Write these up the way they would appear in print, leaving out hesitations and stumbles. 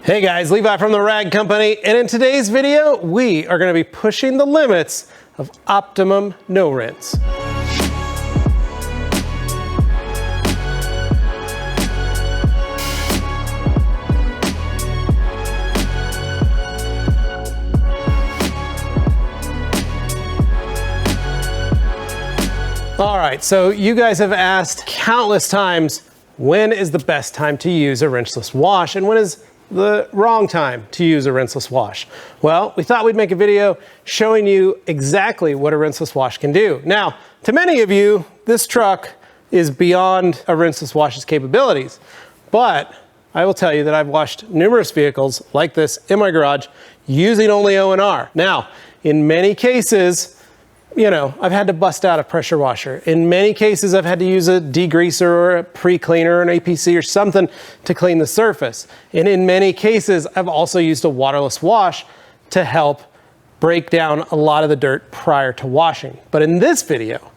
Hey guys, Levi from the Rag Company, and in today's video, we are going to be pushing the limits of Optimum No-Rinse. All right, so you guys have asked countless times, when is the best time to use a rinseless wash, and when is the wrong time to use a rinseless wash? Well, we thought we'd make a video showing you exactly what a rinseless wash can do. Now, to many of you, this truck is beyond a rinseless wash's capabilities, but I will tell you that I've washed numerous vehicles like this in my garage using only O&R. Now, in many cases, you know, I've had to bust out a pressure washer. In many cases, I've had to use a degreaser or a pre-cleaner or an APC or something to clean the surface. And in many cases, I've also used a waterless wash to help break down a lot of the dirt prior to washing. But in this video,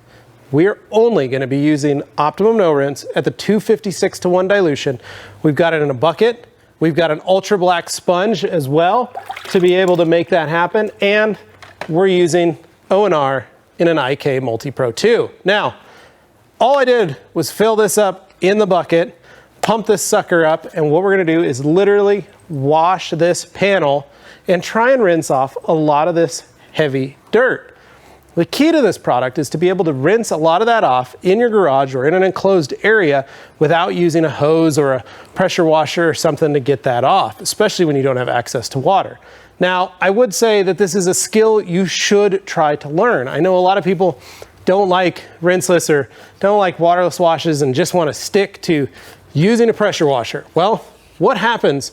we're only gonna be using Optimum No-Rinse at the 256:1 dilution. We've got it in a bucket. We've got an ultra black sponge as well to be able to make that happen. And we're using O&R in an IK Multi-Pro 2. Now, all I did was fill this up in the bucket, pump this sucker up, and what we're gonna do is literally wash this panel and try and rinse off a lot of this heavy dirt. The key to this product is to be able to rinse a lot of that off in your garage or in an enclosed area without using a hose or a pressure washer or something to get that off, especially when you don't have access to water. Now, I would say that this is a skill you should try to learn. I know a lot of people don't like rinseless or don't like waterless washes and just want to stick to using a pressure washer. Well, what happens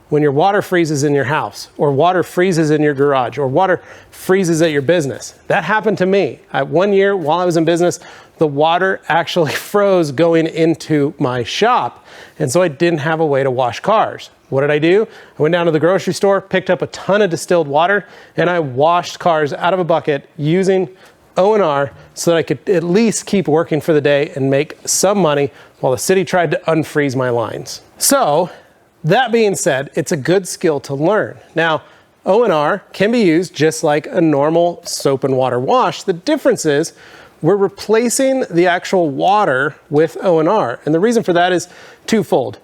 when your water freezes in your house or water freezes in your garage or water freezes at your business? That happened to me. One year while I was in business, the water actually froze going into my shop. And so I didn't have a way to wash cars. What did I do? I went down to the grocery store, picked up a ton of distilled water, and I washed cars out of a bucket using O&R so that I could at least keep working for the day and make some money while the city tried to unfreeze my lines. So, that being said, it's a good skill to learn. Now, O&R can be used just like a normal soap and water wash. The difference is we're replacing the actual water with O&R. And the reason for that is twofold.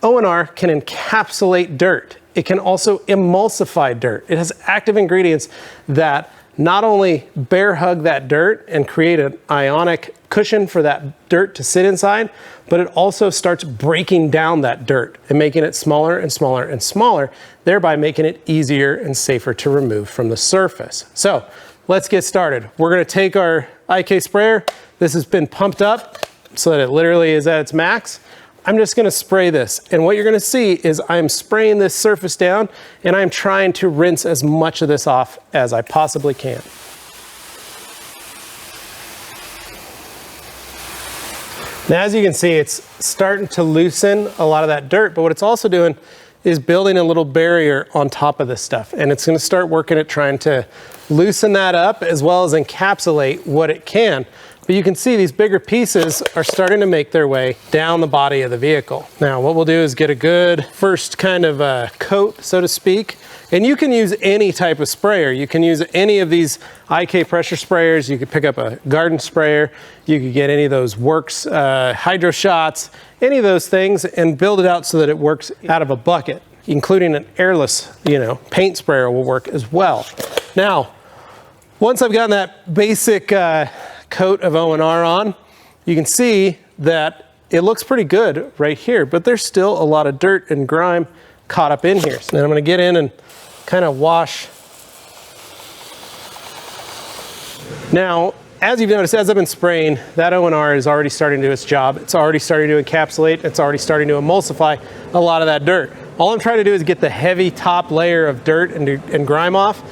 O&R can encapsulate dirt. It can also emulsify dirt. It has active ingredients that not only bear hug that dirt and create an ionic cushion for that dirt to sit inside, but it also starts breaking down that dirt and making it smaller and smaller and smaller, thereby making it easier and safer to remove from the surface. So let's get started. We're gonna take our IK sprayer. This has been pumped up so that it literally is at its max. I'm just gonna spray this, and what you're gonna see is I'm spraying this surface down and I'm trying to rinse as much of this off as I possibly can. Now, as you can see, it's starting to loosen a lot of that dirt, but what it's also doing is building a little barrier on top of this stuff, and it's gonna start working at trying to loosen that up as well as encapsulate what it can. But you can see these bigger pieces are starting to make their way down the body of the vehicle. Now, what we'll do is get a good first kind of coat, so to speak. And you can use any type of sprayer. You can use any of these IK pressure sprayers. You could pick up a garden sprayer. You could get any of those Works hydro shots, any of those things, and build it out so that it works out of a bucket, including an airless, paint sprayer will work as well. Now, once I've gotten that basic coat of O&R on, you can see that it looks pretty good right here, but there's still a lot of dirt and grime caught up in here. So then I'm gonna get in and kind of wash. Now, as you've noticed, as I've been spraying, that O&R is already starting to do its job. It's already starting to encapsulate, it's already starting to emulsify a lot of that dirt. All I'm trying to do is get the heavy top layer of dirt and grime off,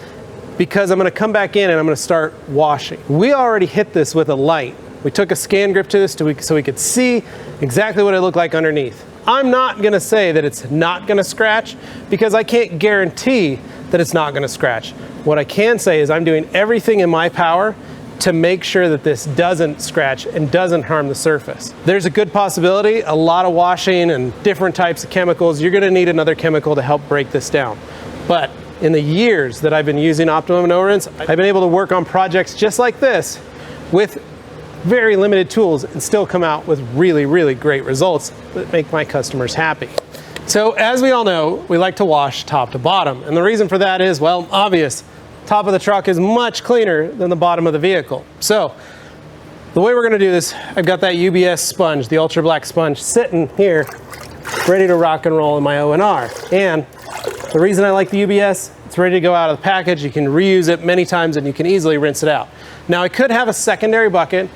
because I'm gonna come back in and I'm gonna start washing. We already hit this with a light. We took a Scangrip to this so we could see exactly what it looked like underneath. I'm not gonna say that it's not gonna scratch, because I can't guarantee that it's not gonna scratch. What I can say is I'm doing everything in my power to make sure that this doesn't scratch and doesn't harm the surface. There's a good possibility, a lot of washing and different types of chemicals, you're gonna need another chemical to help break this down. But in the years that I've been using Optimum No-Rinse, I've been able to work on projects just like this with very limited tools and still come out with really, really great results that make my customers happy. So as we all know, we like to wash top to bottom. And the reason for that is, well, obvious. Top of the truck is much cleaner than the bottom of the vehicle. So the way we're gonna do this, I've got that UBS sponge, the ultra black sponge, sitting here, ready to rock and roll in my O&R. And the reason I like the UBS, it's ready to go out of the package. You can reuse it many times and you can easily rinse it out. Now I could have a secondary bucket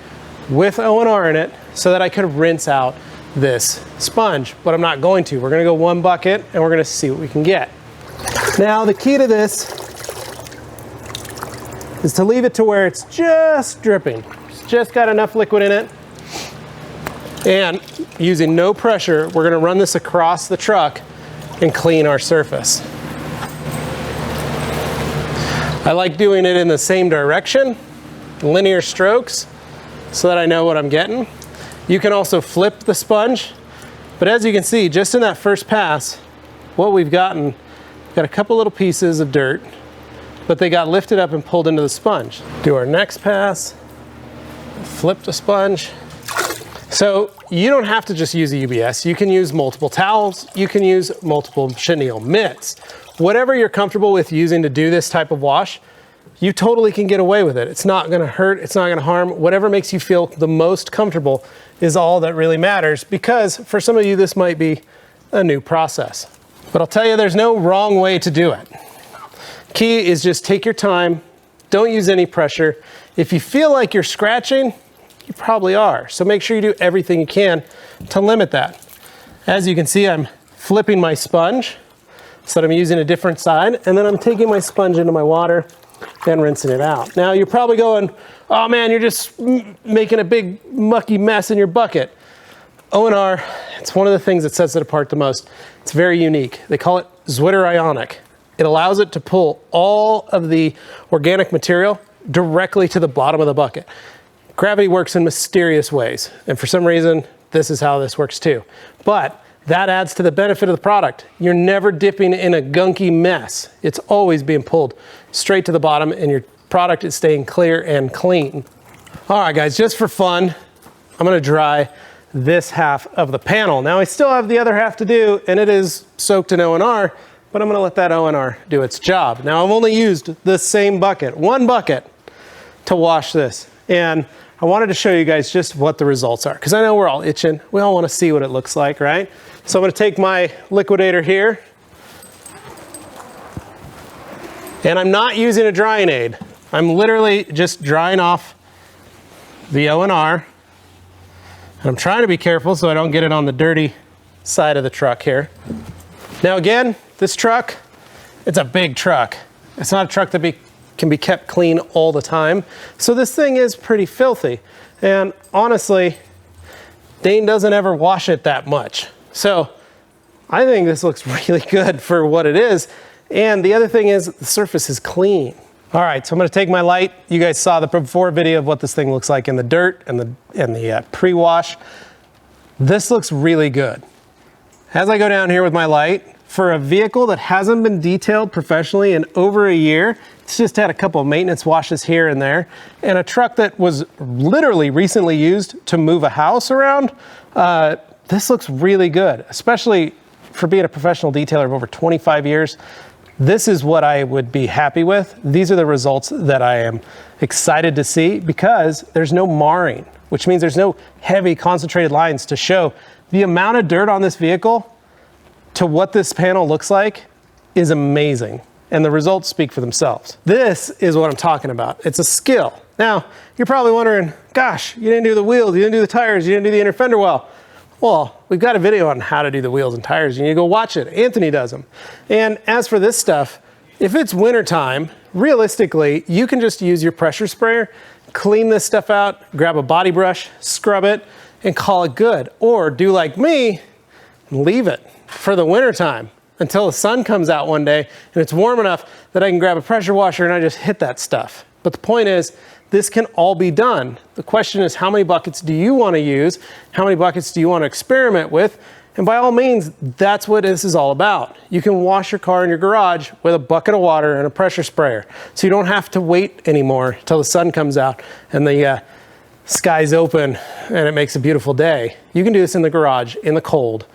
with O&R in it so that I could rinse out this sponge, but I'm not going to. We're gonna go one bucket and we're gonna see what we can get. Now the key to this is to leave it to where it's just dripping. It's just got enough liquid in it. And using no pressure, we're gonna run this across the truck and clean our surface. I like doing it in the same direction, linear strokes, so that I know what I'm getting. You can also flip the sponge, but as you can see, just in that first pass, what we've got a couple little pieces of dirt, but they got lifted up and pulled into the sponge. Do our next pass, flip the sponge. So you don't have to just use a UBS. You can use multiple towels. You can use multiple chenille mitts. Whatever you're comfortable with using to do this type of wash, you totally can get away with it. It's not gonna hurt, it's not gonna harm. Whatever makes you feel the most comfortable is all that really matters, because for some of you, this might be a new process. But I'll tell you, there's no wrong way to do it. Key is just take your time, don't use any pressure. If you feel like you're scratching, you probably are. So make sure you do everything you can to limit that. As you can see, I'm flipping my sponge so that I'm using a different side, and then I'm taking my sponge into my water and rinsing it out. Now you're probably going, oh man, you're just making a big mucky mess in your bucket. O&R, it's one of the things that sets it apart the most. It's very unique. They call it Zwitter Ionic. It allows it to pull all of the organic material directly to the bottom of the bucket. Gravity works in mysterious ways, and for some reason, this is how this works too. But that adds to the benefit of the product. You're never dipping in a gunky mess. It's always being pulled straight to the bottom, and your product is staying clear and clean. All right, guys, just for fun, I'm gonna dry this half of the panel. Now I still have the other half to do, and it is soaked in O&R, but I'm gonna let that O&R do its job. Now I've only used the same bucket, one bucket, to wash this. And I wanted to show you guys just what the results are, because I know we're all itching. We all want to see what it looks like, right? So I'm going to take my liquidator here, and I'm not using a drying aid. I'm literally just drying off the O&R, and I'm trying to be careful so I don't get it on the dirty side of the truck here. Now again, this truck, it's a big truck. It's not a truck that can be kept clean all the time. So this thing is pretty filthy. And honestly, Dane doesn't ever wash it that much. So I think this looks really good for what it is. And the other thing is the surface is clean. All right, so I'm gonna take my light. You guys saw the before video of what this thing looks like in the dirt and the pre-wash. This looks really good. As I go down here with my light, for a vehicle that hasn't been detailed professionally in over a year, it's just had a couple of maintenance washes here and there, and a truck that was literally recently used to move a house around, this looks really good, especially for being a professional detailer of over 25 years. This is what I would be happy with. These are the results that I am excited to see, because there's no marring, which means there's no heavy concentrated lines to show the amount of dirt on this vehicle to what this panel looks like is amazing. And the results speak for themselves. This is what I'm talking about. It's a skill. Now, you're probably wondering, gosh, you didn't do the wheels, you didn't do the tires, you didn't do the inner fender well. Well, we've got a video on how to do the wheels and tires. You need to go watch it. Anthony does them. And as for this stuff, if it's wintertime, realistically, you can just use your pressure sprayer, clean this stuff out, grab a body brush, scrub it, and call it good. Or do like me, and leave it for the wintertime until the sun comes out one day and it's warm enough that I can grab a pressure washer and I just hit that stuff. But the point is, this can all be done. The question is, how many buckets do you want to use? How many buckets do you want to experiment with? And by all means, that's what this is all about. You can wash your car in your garage with a bucket of water and a pressure sprayer. So you don't have to wait anymore till the sun comes out and the sky's open and it makes a beautiful day. You can do this in the garage, in the cold,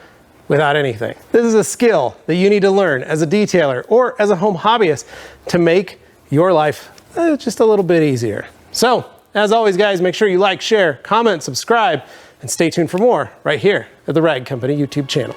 without anything. This is a skill that you need to learn as a detailer or as a home hobbyist to make your life just a little bit easier. So, as always, guys, make sure you like, share, comment, subscribe, and stay tuned for more right here at the Rag Company YouTube channel.